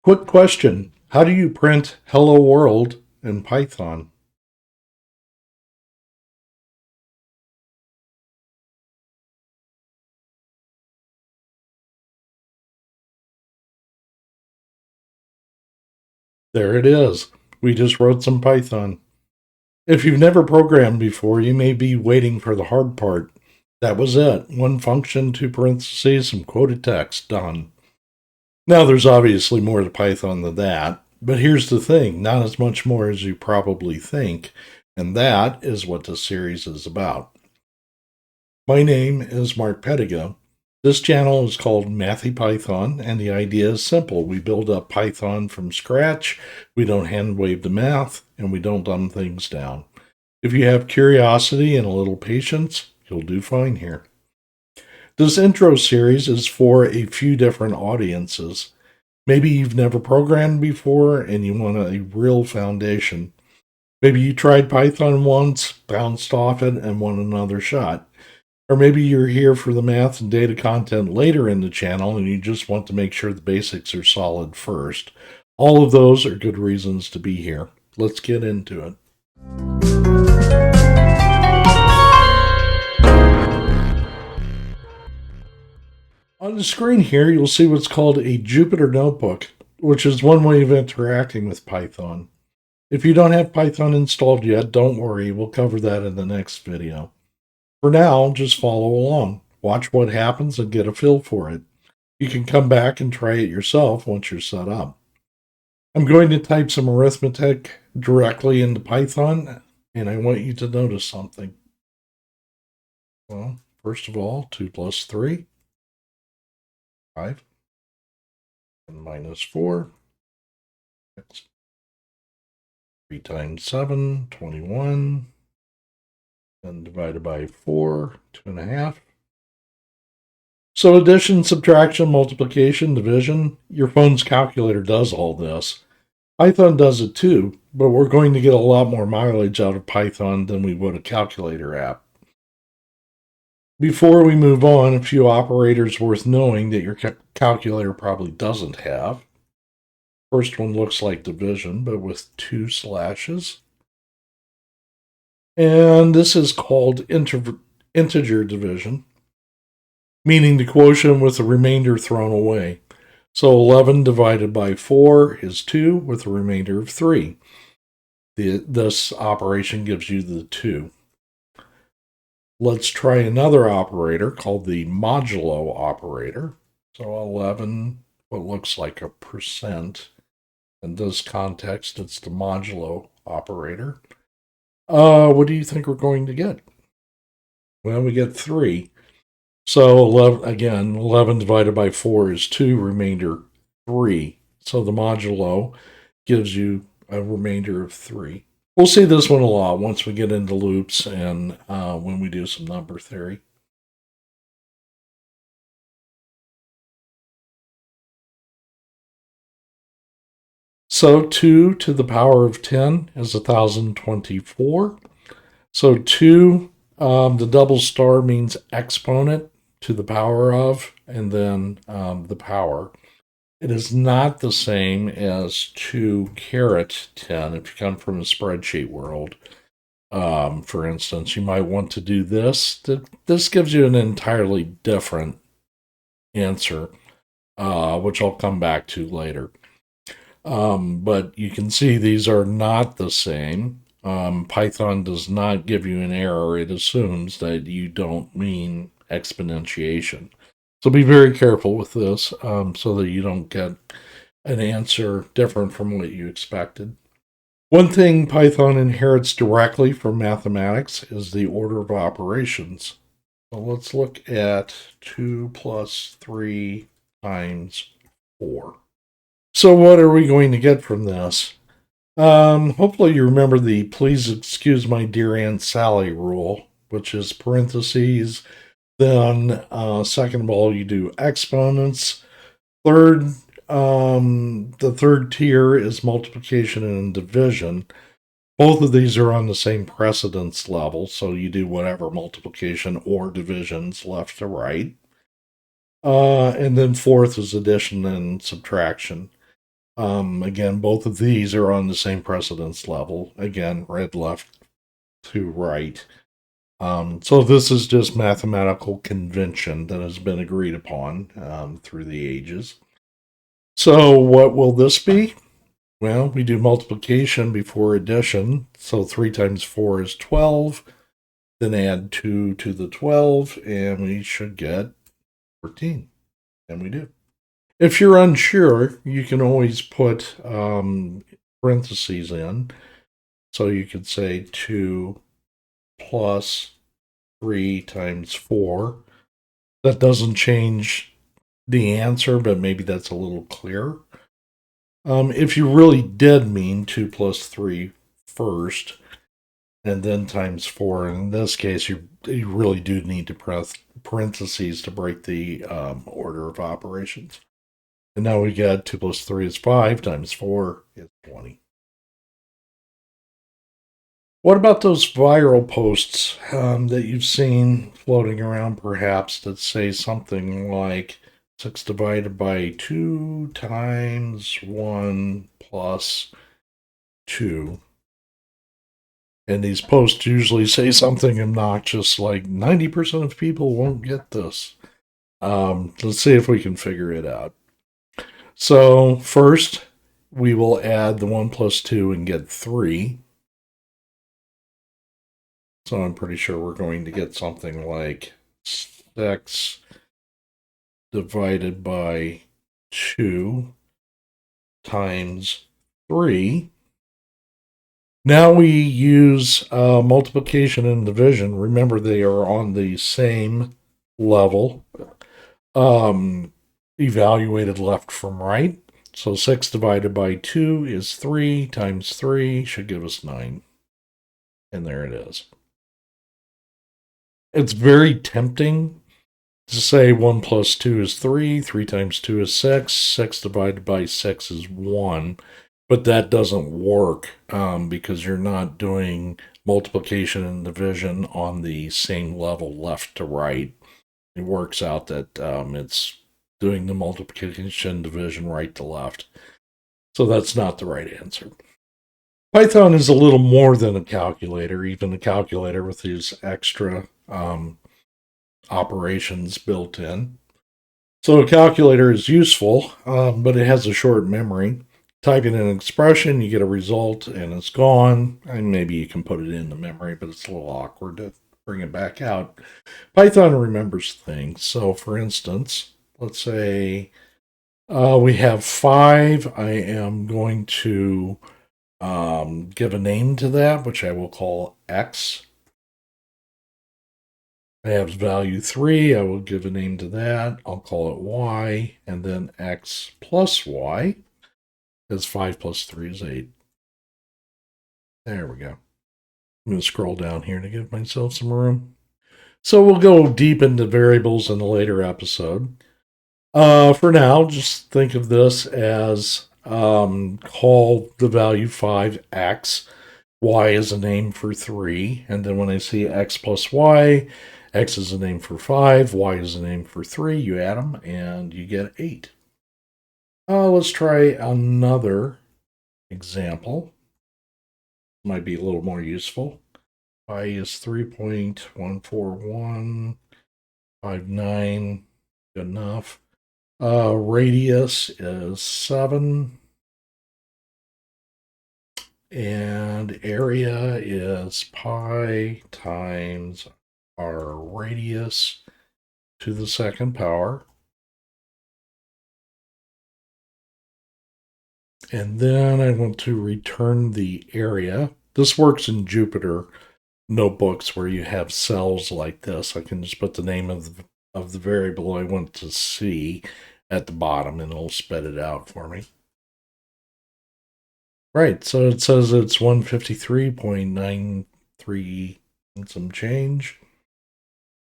Quick question. How do you print hello world in Python? There it is. We just wrote some Python. If you've never programmed before, you may be waiting for the hard part. That was it. One function, two parentheses, some quoted text, done. Now there's obviously more to Python than that, but here's the thing, not as much more as you probably think, and that is what this series is about. My name is Mark Pedigo. This channel is called Mathy Python, and the idea is simple. We build up Python from scratch, we don't hand wave the math, and we don't dumb things down. If you have curiosity and a little patience, you'll do fine here. This intro series is for a few different audiences. Maybe you've never programmed before and you want a real foundation. Maybe you tried Python once, bounced off it, and want another shot. Or maybe you're here for the math and data content later in the channel and you just want to make sure the basics are solid first. All of those are good reasons to be here. Let's get into it. On the screen here, you'll see what's called a Jupyter Notebook, which is one way of interacting with Python. If you don't have Python installed yet, don't worry, we'll cover that in the next video. For now, just follow along. Watch what happens and get a feel for it. You can come back and try it yourself once you're set up. I'm going to type some arithmetic directly into Python, and I want you to notice something. Well, first of all, 2 plus 3, 5, and minus 4, 6, 3 times 7, 21, and divided by 4, 2.5. So addition, subtraction, multiplication, division, your phone's calculator does all this. Python does it too, but we're going to get a lot more mileage out of Python than we would a calculator app. Before we move on, a few operators worth knowing that your calculator probably doesn't have. First one looks like division, but with 2 slashes. And this is called integer division, meaning the quotient with the remainder thrown away. So 11 divided by 4 is 2 with a remainder of 3. This operation gives you the 2. Let's try another operator called the modulo operator. So 11, what looks like a percent. In this context, it's the modulo operator. What do you think we're going to get? Well, we get 3. So 11 divided by 4 is 2, remainder 3. So the modulo gives you a remainder of 3. We'll see this one a lot once we get into loops and when we do some number theory. So 2 to the power of 10 is 1024. So 2, the double star means exponent to the power of, and then the power. It is not the same as 2 caret 10 if you come from a spreadsheet world. For instance, you might want to do this. This gives you an entirely different answer, which I'll come back to later. But you can see these are not the same. Python does not give you an error. It assumes that you don't mean exponentiation. So be very careful with this so that you don't get an answer different from what you expected. One thing Python inherits directly from mathematics is the order of operations. So let's look at 2 plus 3 times 4. So what are we going to get from this? Hopefully you remember the please excuse my dear Aunt Sally rule, which is parentheses. Then second of all, you do exponents. Third, the third tier is multiplication and division. Both of these are on the same precedence level, so you do whatever multiplication or divisions left to right. And then fourth is addition and subtraction. Again, both of these are on the same precedence level. Again, red left to right. So this is just mathematical convention that has been agreed upon through the ages. So what will this be? Well, we do multiplication before addition. So 3 times 4 is 12. Then add 2 to the 12, and we should get 14. And we do. If you're unsure, you can always put parentheses in. So you could say 2 plus 3 times 4. That doesn't change the answer, but maybe that's a little clearer. If you really did mean 2 plus 3 first, and then times 4, in this case, you really do need to press parentheses to break the order of operations. And now we got 2 plus 3 is 5 times 4 is 20. What about those viral posts that you've seen floating around, perhaps, that say something like 6 divided by 2 times 1 plus 2? And these posts usually say something obnoxious like 90% of people won't get this. Let's see if we can figure it out. So, first, we will add the 1 plus 2 and get 3. So I'm pretty sure we're going to get something like 6 divided by 2 times 3. Now we use multiplication and division. Remember, they are on the same level, evaluated left from right. So 6 divided by 2 is 3 times 3 should give us 9. And there it is. It's very tempting to say 1 plus 2 is 3, 3 times 2 is 6, 6 divided by 6 is 1. But that doesn't work because you're not doing multiplication and division on the same level left to right. It works out that it's doing the multiplication and division right to left. So that's not the right answer. Python is a little more than a calculator, even a calculator with these extra operations built in. So a calculator is useful, but it has a short memory. Type in an expression, you get a result, and it's gone. And maybe you can put it in the memory, but it's a little awkward to bring it back out. Python remembers things. So, for instance, let's say we have 5. I am going to give a name to that, which I will call X. I have value 3. I will give a name to that. I'll call it Y, and then X plus Y. Because 5 plus 3 is 8. There we go. I'm going to scroll down here to give myself some room. So we'll go deep into variables in a later episode. For now, just think of this as call the value 5x. Y is a name for 3. And then when I see x plus y, x is a name for 5, y is a name for 3. You add them and you get 8. Let's try another example. Might be a little more useful. Pi is 3.14159. Good enough. Radius is 7. And area is pi times our radius to the second power. And then I want to return the area. This works in Jupyter notebooks where you have cells like this. I can just put the name of the variable I want to see at the bottom and it'll spit it out for me. Right, so it says it's 153.93 and some change.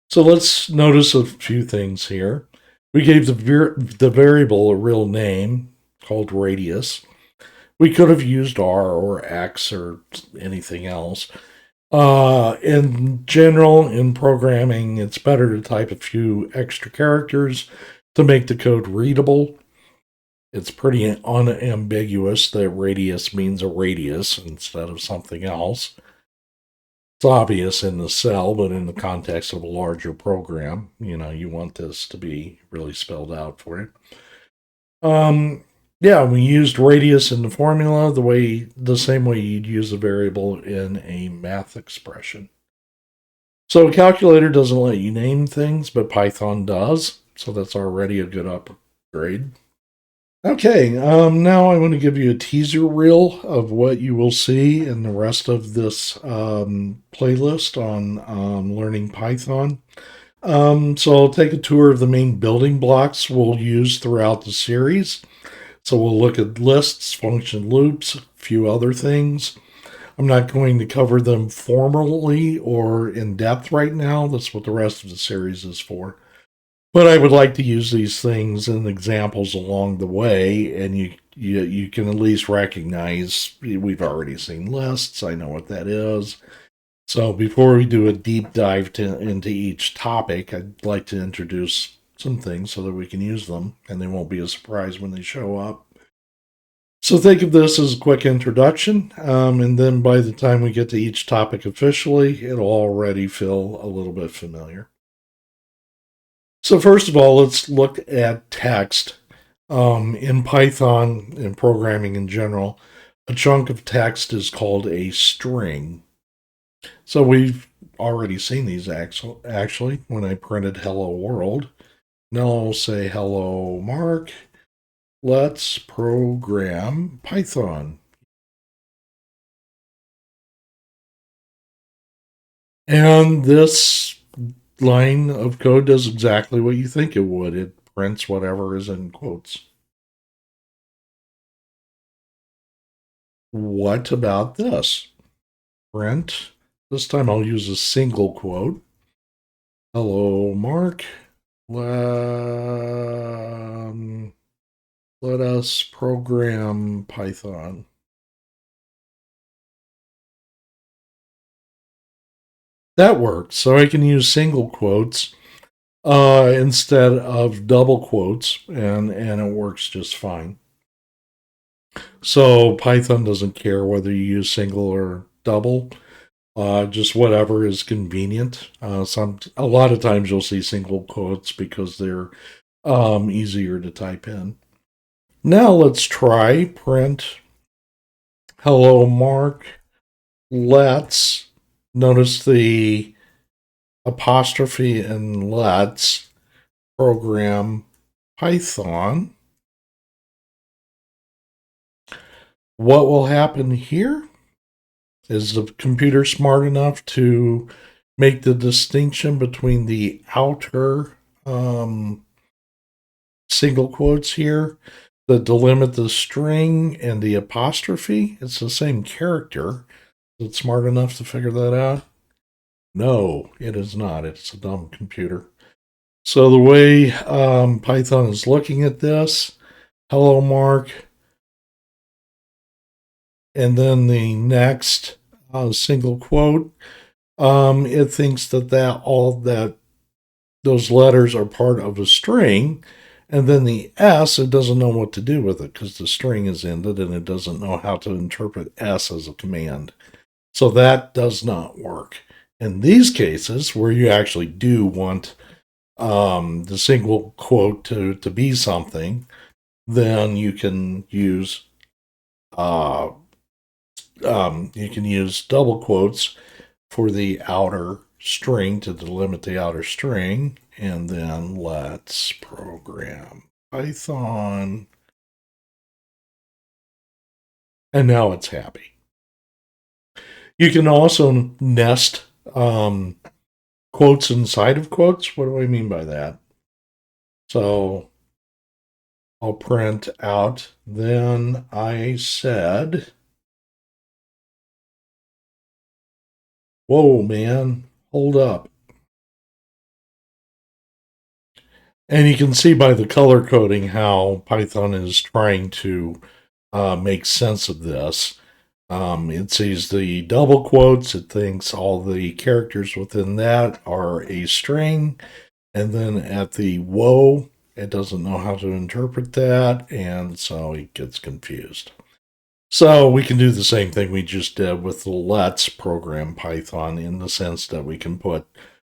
So let's notice a few things here. We gave the variable a real name called radius. We could have used R or X or anything else. In general, in programming, it's better to type a few extra characters to make the code readable. It's pretty unambiguous that radius means a radius instead of something else. It's obvious in the cell, but in the context of a larger program, you want this to be really spelled out for you. Yeah, we used radius in the formula the same way you'd use a variable in a math expression. So a calculator doesn't let you name things, but Python does. So that's already a good upgrade. Okay, now I want to give you a teaser reel of what you will see in the rest of this playlist on learning Python. So I'll take a tour of the main building blocks we'll use throughout the series. So we'll look at lists, function loops, a few other things. I'm not going to cover them formally or in depth right now. That's what the rest of the series is for. But I would like to use these things and examples along the way, and you can at least recognize we've already seen lists. I know what that is. So before we do a deep dive into each topic, I'd like to introduce some things so that we can use them, and they won't be a surprise when they show up. So think of this as a quick introduction, and then by the time we get to each topic officially, it'll already feel a little bit familiar. So first of all, let's look at text. In Python and programming in general, a chunk of text is called a string. So we've already seen these actually when I printed hello world. Now I'll say hello Mark. Let's program Python. And this line of code does exactly what you think it would. It prints whatever is in quotes. What about this? Print. This time I'll use a single quote. Hello, Mark. Let us program Python. That works. So I can use single quotes instead of double quotes, and it works just fine. So Python doesn't care whether you use single or double, just whatever is convenient. A lot of times you'll see single quotes because they're easier to type in. Now let's try print hello Mark. Let's notice the apostrophe in let's program Python. What will happen here? Is the computer smart enough to make the distinction between the outer single quotes here that delimit the string and the apostrophe? It's the same character. Is it smart enough to figure that out? No, it is not. It's a dumb computer. So the way Python is looking at this, hello Mark, and then the next single quote, it thinks that those letters are part of a string, and then the S, it doesn't know what to do with it because the string is ended and it doesn't know how to interpret S as a command. So that does not work. In these cases, where you actually do want the single quote to be something, then you can use double quotes for the outer string to delimit the outer string, and then let's program Python. And now it's happy. You can also nest quotes inside of quotes. What do I mean by that? So I'll print out, then I said, whoa, man, hold up. And you can see by the color coding how Python is trying to make sense of this. It sees the double quotes, it thinks all the characters within that are a string, and then at the whoa, it doesn't know how to interpret that, and so it gets confused. So we can do the same thing we just did with the Let's program Python, in the sense that we can put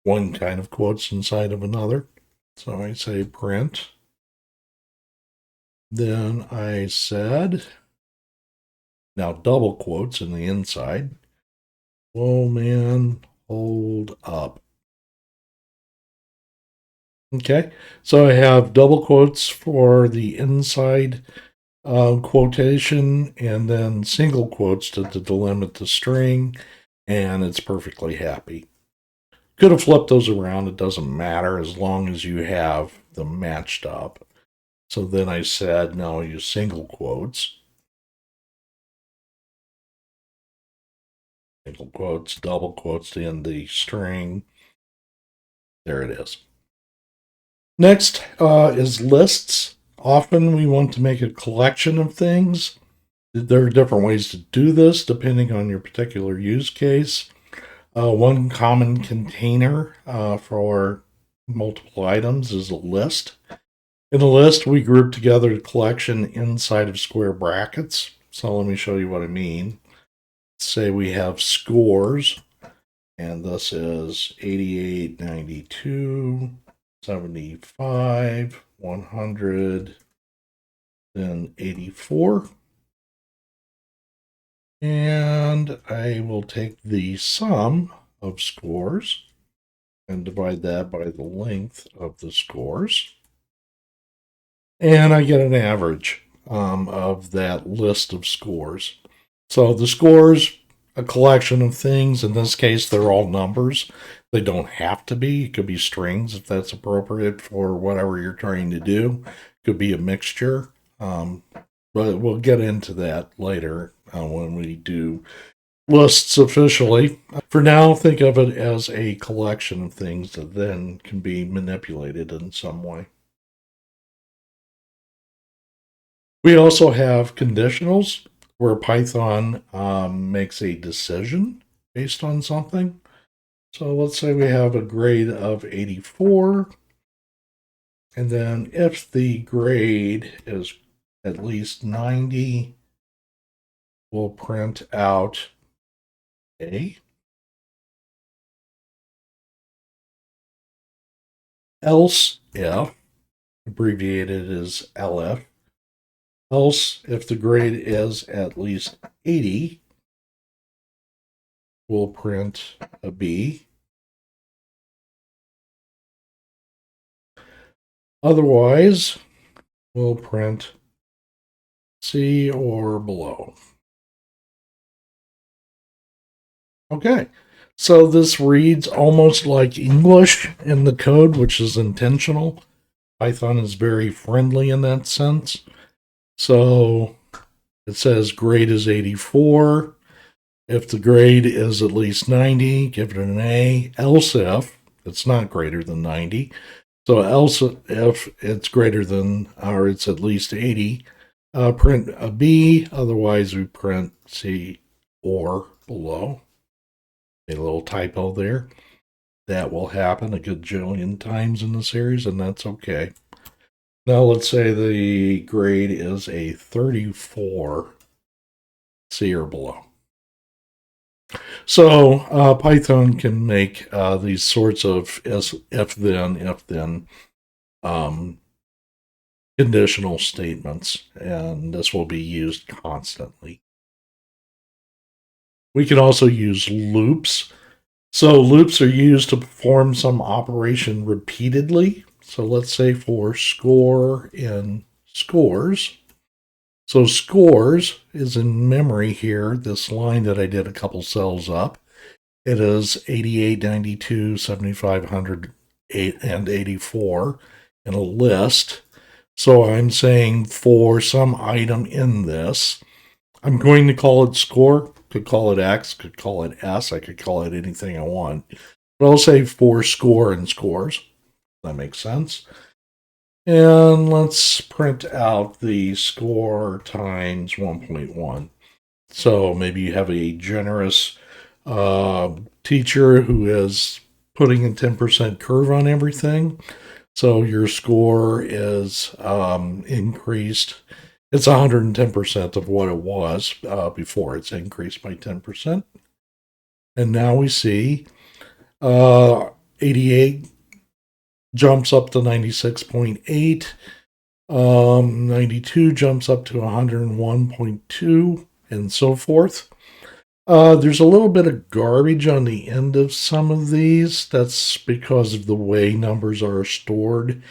one kind of quotes inside of another. So I say print. Then I said, now double quotes in the inside. Oh man, hold up. Okay, so I have double quotes for the inside quotation, and then single quotes to delimit the string, and it's perfectly happy. Could have flipped those around, it doesn't matter as long as you have them matched up. So then I said, no, use single quotes. Single quotes, double quotes to end the string. There it is. Next is lists. Often we want to make a collection of things. There are different ways to do this depending on your particular use case. One common container for multiple items is a list. In a list, we group together a collection inside of square brackets. So let me show you what I mean. Say we have scores, and this is 88, 92, 75, 100, then 84. And I will take the sum of scores and divide that by the length of the scores. And I get an average of that list of scores. So the scores, a collection of things. In this case, they're all numbers. They don't have to be. It could be strings if that's appropriate for whatever you're trying to do. It could be a mixture. But we'll get into that later when we do lists officially. For now, think of it as a collection of things that then can be manipulated in some way. We also have conditionals, where Python makes a decision based on something. So let's say we have a grade of 84, and then if the grade is at least 90, we'll print out A. Else if, abbreviated as LF, else if the grade is at least 80, we'll print a B. Otherwise, we'll print C or below. Okay, so this reads almost like English in the code, which is intentional. Python is very friendly in that sense. So it says grade is 84. If the grade is at least 90, give it an A. Else if it's not greater than 90. So else if it's greater than, or it's at least 80, print a B. Otherwise, we print C or below. A little typo there. That will happen a gajillion times in the series, and that's okay. Now let's say the grade is a 34, C or below. So Python can make these sorts of if-then conditional statements, and this will be used constantly. We can also use loops. So loops are used to perform some operation repeatedly. So let's say for score in scores. So scores is in memory here, this line that I did a couple cells up. It is 88, 92, 75, 100, 8, and 84 in a list. So I'm saying for some item in this, I'm going to call it score. Could call it X, could call it S, I could call it anything I want. But I'll say for score and scores. That makes sense. And let's print out the score times 1.1. So maybe you have a generous teacher who is putting a 10% curve on everything. So your score is increased. It's 110% of what it was before. It's increased by 10%. And now we see 88 jumps up to 96.8. 92 jumps up to 101.2, and so forth. There's a little bit of garbage on the end of some of these. That's because of the way numbers are stored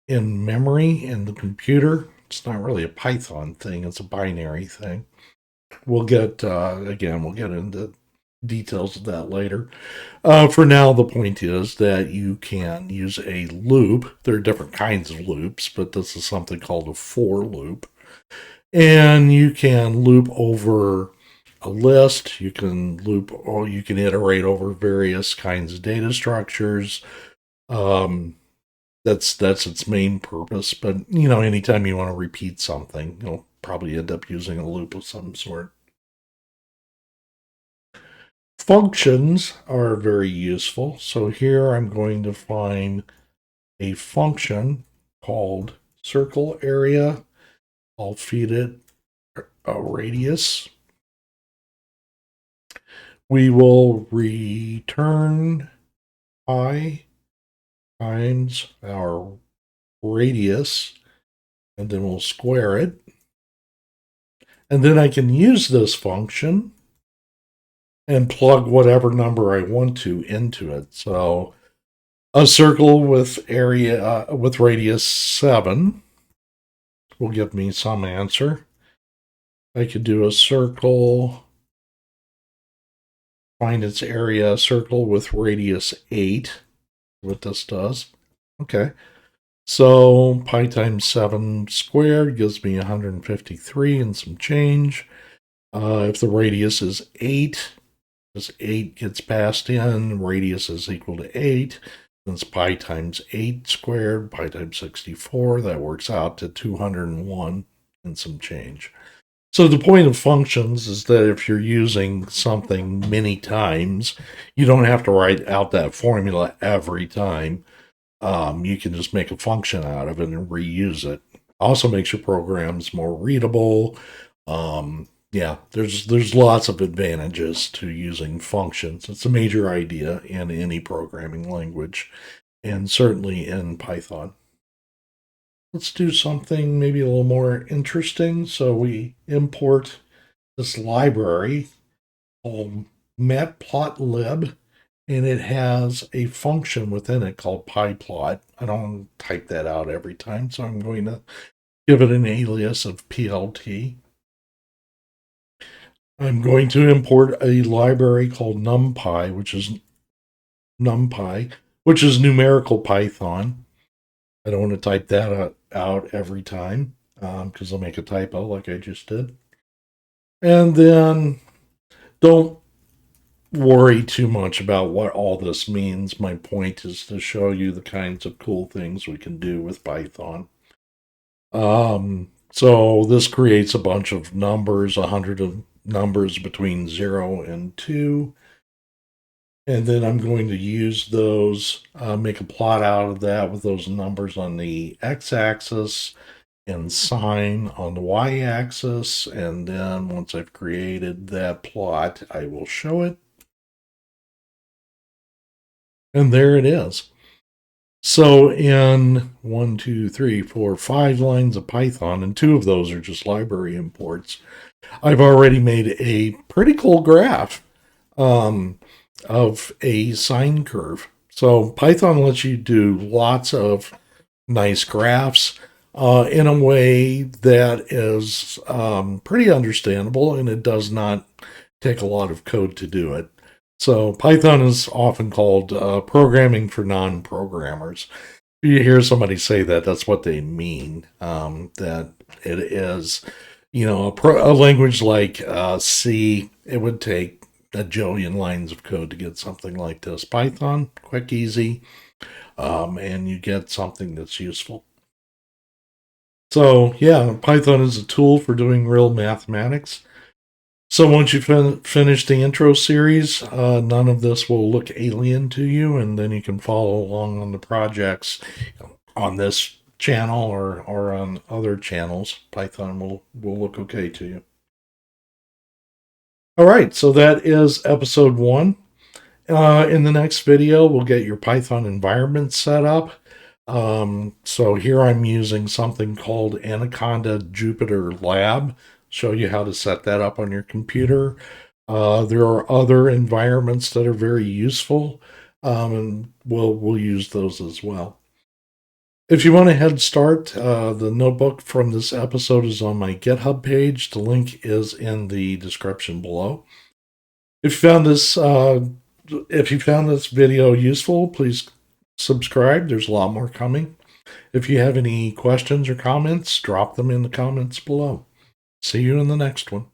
in memory in the computer. It's not really a Python thing, it's a binary thing. We'll get, we'll get into details of that later. For now, the point is that you can use a loop. There are different kinds of loops, but this is something called a for loop. And you can loop over a list. You can loop, or you can iterate over various kinds of data structures. That's its main purpose. But anytime you want to repeat something, you'll probably end up using a loop of some sort. Functions are very useful. So here I'm going to find a function called circle area. I'll feed it a radius. We will return pi times our radius, and then we'll square it. And then I can use this function and plug whatever number I want to into it. So a circle with area with radius 7 will give me some answer. I could do a circle, find its area, circle with radius 8, what this does. Okay. So pi times 7 squared gives me 153 and some change. If the radius is 8, this 8 gets passed in, radius is equal to 8. That's pi times 8 squared, pi times 64. That works out to 201 and some change. So the point of functions is that if you're using something many times, you don't have to write out that formula every time. You can just make a function out of it and reuse it. Also makes your programs more readable. There's lots of advantages to using functions. It's a major idea in any programming language, and certainly in Python. Let's do something maybe a little more interesting. So we import this library called matplotlib, and it has a function within it called pyplot. I don't type that out every time, so I'm going to give it an alias of plt. I'm going to import a library called numpy, which is numerical Python. I don't want to type that out every time because I'll make a typo like I just did. And then don't worry too much about what all this means. My point is to show you the kinds of cool things we can do with Python. So this creates a bunch of numbers, 100 of numbers between 0 and 2. And then I'm going to use those, make a plot out of that with those numbers on the x-axis and sine on the y-axis. And then once I've created that plot, I will show it. And there it is. So in 1, 2, 3, 4, 5 lines of Python, and 2 of those are just library imports, I've already made a pretty cool graph of a sine curve. So Python lets you do lots of nice graphs in a way that is pretty understandable, and it does not take a lot of code to do it. So Python is often called programming for non-programmers. You hear somebody say that, that's what they mean. That it is, a language like C, it would take a jillion lines of code to get something like this. Python, quick, easy, and you get something that's useful. So yeah, Python is a tool for doing real mathematics. So once you finish the intro series, none of this will look alien to you, and then you can follow along on the projects. on this channel or on other channels, Python will look okay to you. All right, so that is episode 1. In the next video, we'll get your Python environment set up. So here I'm using something called Anaconda Jupyter Lab. Show you how to set that up on your computer. There are other environments that are very useful, and we'll use those as well. If you want a head start, the notebook from this episode is on my GitHub page. The link is in the description below. If you found this video useful, please subscribe. There's a lot more coming. If you have any questions or comments, drop them in the comments below. See you in the next one.